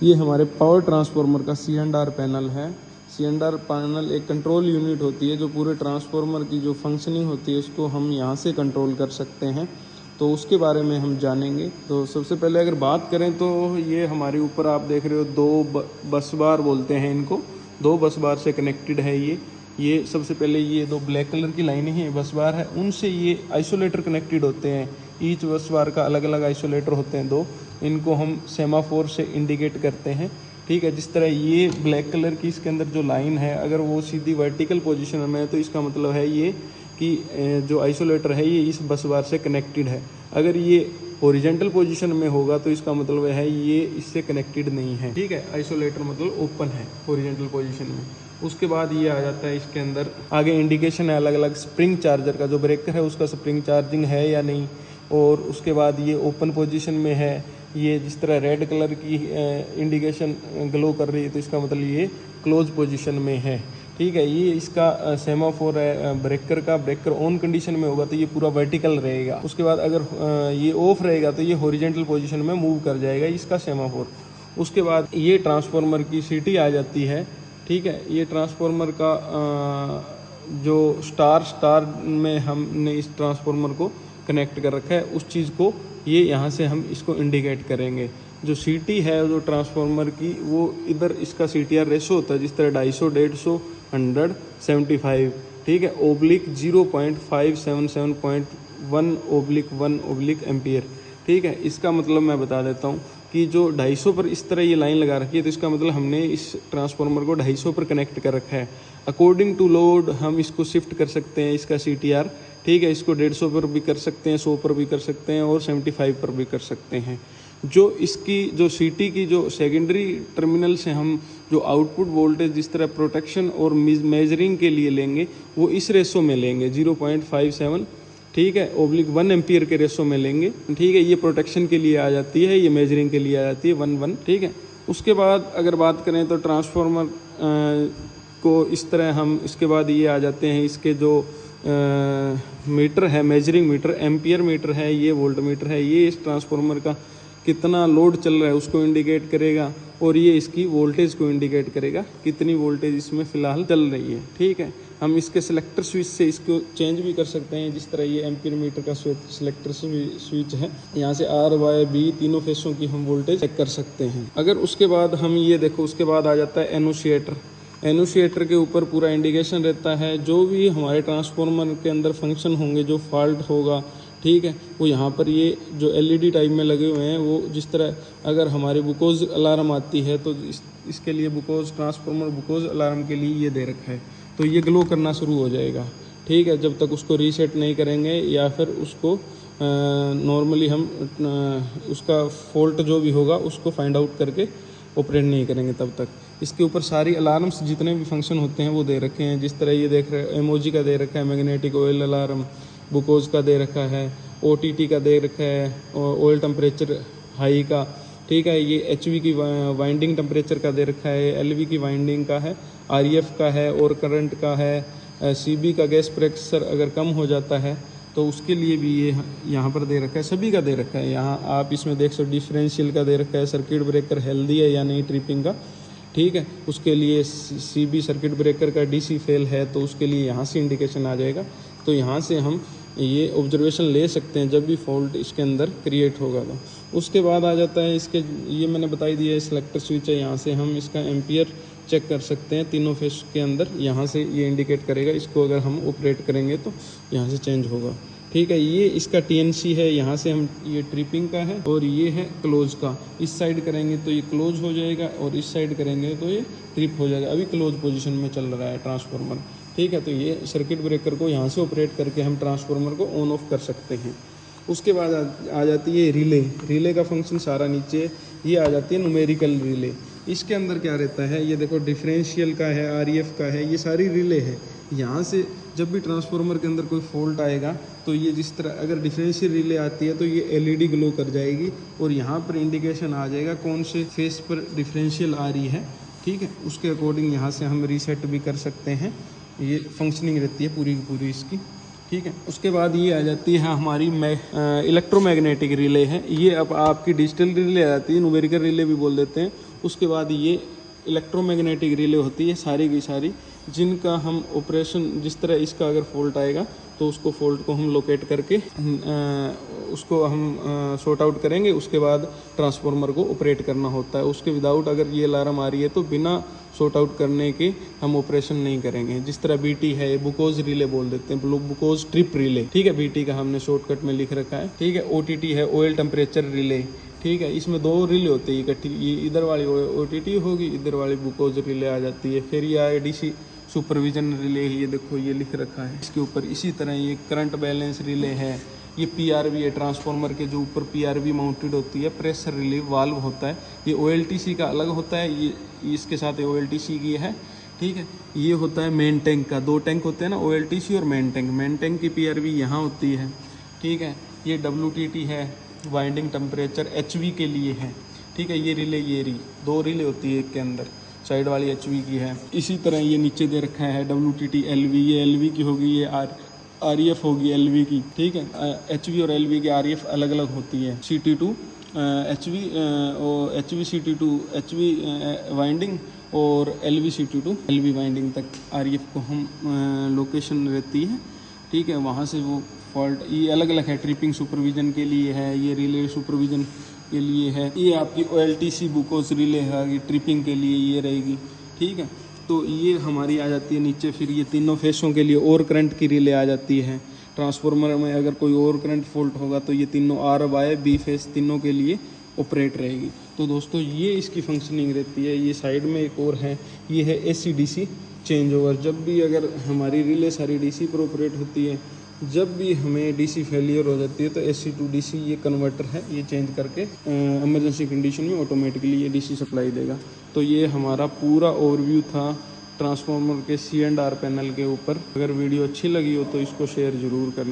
ये हमारे power transformer का C&R पैनल है। C&R पैनल एक कंट्रोल यूनिट होती है जो पूरे ट्रांसफार्मर की जो फंक्शनिंग होती है उसको हम यहाँ से कंट्रोल कर सकते हैं, तो उसके बारे में हम जानेंगे। तो सबसे पहले अगर बात करें तो ये हमारे ऊपर आप देख रहे हो दो बस बार बोलते हैं इनको, दो बस बार से कनेक्टेड है ये सबसे पहले ये दो ब्लैक कलर की लाइनें हैं बस बार है, उनसे ये आइसोलेटर कनेक्टेड होते हैं। ईच बस बार का अलग अलग आइसोलेटर होते हैं दो, इनको हम सेमाफोर से इंडिकेट करते हैं। ठीक है, जिस तरह ये ब्लैक कलर की इसके अंदर जो लाइन है अगर वो सीधी वर्टिकल पोजीशन में है तो इसका मतलब है ये कि जो आइसोलेटर है ये इस बस बार से कनेक्टेड है। अगर ये हॉरिजॉन्टल पोजीशन में होगा तो इसका मतलब है ये इससे कनेक्टेड नहीं है। ठीक है, आइसोलेटर मतलब ओपन है हॉरिजॉन्टल पोजीशन में। उसके बाद ये आ जाता है इसके अंदर आगे इंडिकेशन है अलग अलग स्प्रिंग चार्जर का, जो ब्रेकर है उसका स्प्रिंग चार्जिंग है या नहीं, और उसके बाद ये ओपन पोजीशन में है। ये जिस तरह रेड कलर की इंडिकेशन ग्लो कर रही है तो इसका मतलब ये क्लोज पोजीशन में है। ठीक है, ये इसका सेमाफोर है ब्रेकर का। ब्रेकर ऑन कंडीशन में होगा तो ये पूरा वर्टिकल रहेगा। उसके बाद अगर ये ऑफ रहेगा तो ये हॉरिजॉन्टल पोजीशन में मूव कर जाएगा इसका सेमाफोर। उसके बाद ये ट्रांसफार्मर की सीटी आ जाती है। ठीक है, ये ट्रांसफार्मर का जो स्टार में हमने इस ट्रांसफार्मर को कनेक्ट कर रखा है उस चीज़ को ये यहाँ से हम इसको इंडिकेट करेंगे। जो सीटी है जो ट्रांसफार्मर की वो इधर इसका CTR रेशो होता है जिस तरह 250, 150, 100, 75। ठीक है, ओब्लिक 0.577.1/1 एम्पियर। ठीक है, इसका मतलब मैं बता देता हूँ कि जो 250 पर इस तरह ये लाइन लगा रखी है तो इसका मतलब हमने इस ट्रांसफार्मर को 250 पर कनेक्ट कर रखा है। अकॉर्डिंग टू लोड हम इसको शिफ्ट कर सकते हैं इसका CTR। ठीक है, इसको 150 पर भी कर सकते हैं, 100 पर भी कर सकते हैं और 75 पर भी कर सकते हैं। जो इसकी जो सीटी की जो सेकेंडरी टर्मिनल से हम जो आउटपुट वोल्टेज जिस तरह प्रोटेक्शन और मेजरिंग के लिए लेंगे वो इस रेशो में लेंगे 0.57। ठीक है, /1 एम्पियर के रेशो में लेंगे। ठीक है, ये प्रोटेक्शन के लिए आ जाती है, ये मेजरिंग के लिए आ जाती है 1/1। ठीक है, उसके बाद अगर बात करें तो ट्रांसफार्मर को इस तरह हम इसके बाद ये आ जाते हैं इसके जो मीटर है मेजरिंग मीटर, एम्पियर मीटर है, ये वोल्ट मीटर है, ये इस ट्रांसफार्मर का कितना लोड चल रहा है उसको इंडिकेट करेगा और ये इसकी वोल्टेज को इंडिकेट करेगा कितनी वोल्टेज इसमें फ़िलहाल चल रही है। ठीक है, हम इसके सिलेक्टर स्विच से इसको चेंज भी कर सकते हैं। जिस तरह ये एम्पियर मीटर का सिलेक्टर स्विच है, यहाँ से R, Y, B तीनों फेसों की हम वोल्टेज चेक कर सकते हैं। अगर उसके बाद हम ये देखो उसके बाद आ जाता है एनोशिएटर के ऊपर पूरा इंडिकेशन रहता है जो भी हमारे ट्रांसफार्मर के अंदर फंक्शन होंगे, जो फॉल्ट होगा। ठीक है, वो यहाँ पर ये जो LED टाइप में लगे हुए हैं वो जिस तरह अगर हमारे बुकोज अलार्म आती है तो इसके लिए बुकोज ट्रांसफार्मर बुकोज अलार्म के लिए ये दे रखा है तो ये ग्लो करना शुरू हो जाएगा। ठीक है, जब तक उसको रीसेट नहीं करेंगे या फिर उसको नॉर्मली हम उसका फॉल्ट जो भी होगा उसको फाइंड आउट करके ऑपरेट नहीं करेंगे तब तक। इसके ऊपर सारी अलार्म्स जितने भी फंक्शन होते हैं वो दे रखे हैं। जिस तरह ये देख रहे एमओजी का दे रखा है, मैग्नेटिक ऑयल अलार्म, बुकोज का दे रखा है, OTT का दे रखा है, ऑयल टेम्परेचर हाई का। ठीक है, ये HV की वाइंडिंग टेम्परेचर का दे रखा है, LV की वाइंडिंग का है, RF का है और करंट का है, CB का गैस प्रेशर अगर कम हो जाता है तो उसके लिए भी ये यहाँ पर दे रखा है, सभी का दे रखा है। यहाँ आप इसमें देख सकते डिफरेंशियल का दे रखा है, सर्किट ब्रेकर हेल्दी है या नहीं ट्रिपिंग का। ठीक है, उसके लिए CB सर्किट ब्रेकर का DC फेल है तो उसके लिए यहाँ से इंडिकेशन आ जाएगा। तो यहाँ से हम ये ऑब्जर्वेशन ले सकते हैं जब भी फॉल्ट इसके अंदर क्रिएट होगा तो। उसके बाद आ जाता है इसके, ये मैंने बताई दिया है सिलेक्टर स्विच है, यहाँ से हम इसका एम्पियर चेक कर सकते हैं तीनों फेस के अंदर। यहाँ से ये इंडिकेट करेगा, इसको अगर हम ऑपरेट करेंगे तो यहाँ से चेंज होगा। ठीक है, ये इसका TNC है, यहाँ से हम ये ट्रिपिंग का है और ये है क्लोज का। इस साइड करेंगे तो ये क्लोज हो जाएगा और इस साइड करेंगे तो ये ट्रिप हो जाएगा। अभी क्लोज पोजीशन में चल रहा है ट्रांसफार्मर। ठीक है, तो ये सर्किट ब्रेकर को यहाँ से ऑपरेट करके हम ट्रांसफार्मर को ऑन ऑफ कर सकते हैं। उसके बाद आ जाती है रिले का फंक्शन सारा नीचे। ये आ जाती है न्यूमेरिकल रिले। इसके अंदर क्या रहता है, ये देखो डिफरेंशियल का है, RF का है, ये सारी रिले है। यहाँ से जब भी ट्रांसफार्मर के अंदर कोई फॉल्ट आएगा तो ये जिस तरह अगर डिफरेंशियल रिले आती है तो ये LED ग्लो कर जाएगी और यहाँ पर इंडिकेशन आ जाएगा कौन से फेस पर डिफरेंशियल आ रही है। ठीक है, उसके अकॉर्डिंग यहाँ से हम रीसेट भी कर सकते हैं। ये फंक्शनिंग रहती है पूरी की पूरी इसकी। ठीक है, उसके बाद ये आ जाती है हमारी इलेक्ट्रोमैग्नेटिक रिले है। ये अब आपकी डिजिटल रिले आ जाती है, न्यूमेरिकल रिले भी बोल देते हैं। उसके बाद ये इलेक्ट्रोमैग्नेटिक रिले होती है सारी की सारी, जिनका हम ऑपरेशन, जिस तरह इसका अगर फॉल्ट आएगा तो उसको फॉल्ट को हम लोकेट करके उसको हम सॉर्ट आउट करेंगे। उसके बाद ट्रांसफार्मर को ऑपरेट करना होता है। उसके विदाउट अगर ये अलार्म आ रही है तो बिना सॉर्ट आउट करने के हम ऑपरेशन नहीं करेंगे। जिस तरह बीटी है, बुकोज रिले बोल देते हैं, बुकोज ट्रिप रिले, ठीक है, बीटी का हमने शॉर्टकट में लिख रखा है, ठीक है। ओटीटी है, ऑयल टेम्परेचर रिले, ठीक है। इसमें 2 रिले होती है इकट्ठी, ये इधर वाली ओटीटी होगी, इधर वाली बुकोज रिले आ जाती है। फिर ये आईडीसी सुपरविजन रिले, ये देखो ये लिख रखा है इसके ऊपर। इसी तरह ये करंट बैलेंस रिले है, ये पीआरवी है, ट्रांसफार्मर के जो ऊपर पीआरवी माउंटेड होती है, प्रेशर रिलीव वाल्व होता है। ये ओएलटीसी का अलग होता है, ये इसके साथ ओएलटीसी की है, ठीक है। ये होता है मेन टैंक का, 2 टैंक होते हैं ना, ओएलटीसी और मेन टैंक। मेन टैंक की पीआरवी यहाँ होती है, ठीक है। ये डब्ल्यूटीटी है, वाइंडिंग टेम्परेचर एचवी के लिए है, ठीक है। ये रिले, ये 2 रिले होती है एक के अंदर, साइड वाली एचवी की है। इसी तरह ये नीचे दे रखा है डब्ल्यूटीटी एलवी, ये एलवी की होगी, ये आरईएफ होगी एलवी की, ठीक है। एचवी और एलवी की आरईएफ अलग अलग होती है। CT2 एचवी और एचवी CT2 एचवी वाइंडिंग और एलवी CT2 एलवी वाइंडिंग तक आरईएफ को हम लोकेशन रहती है, ठीक है। वहाँ से वो फॉल्ट ये अलग अलग है, ट्रिपिंग सुपरविजन के लिए है, ये रिले सुपरविजन के लिए है, ये आपकी ओएलटीसी बुकोस रिले है, ये ट्रिपिंग के लिए ये रहेगी, ठीक है। तो ये हमारी आ जाती है नीचे। फिर ये तीनों फेसों के लिए और करंट की रिले आ जाती है। ट्रांसफार्मर में अगर कोई और करंट फॉल्ट होगा तो ये तीनों आर वाई बी फेस तीनों के लिए ऑपरेट रहेगी। तो दोस्तों ये इसकी फंक्शनिंग रहती है। ये साइड में एक और है, ये है AC/DC चेंज ओवर। जब भी अगर हमारी रिले सारी DC पर ऑपरेट होती है, जब भी हमें DC फेलियर हो जाती है तो AC to DC ये कन्वर्टर है, ये चेंज करके इमरजेंसी कंडीशन में ऑटोमेटिकली ये DC सप्लाई देगा। तो ये हमारा पूरा ओवरव्यू था ट्रांसफार्मर के C&R पैनल के ऊपर। अगर वीडियो अच्छी लगी हो तो इसको शेयर ज़रूर करना।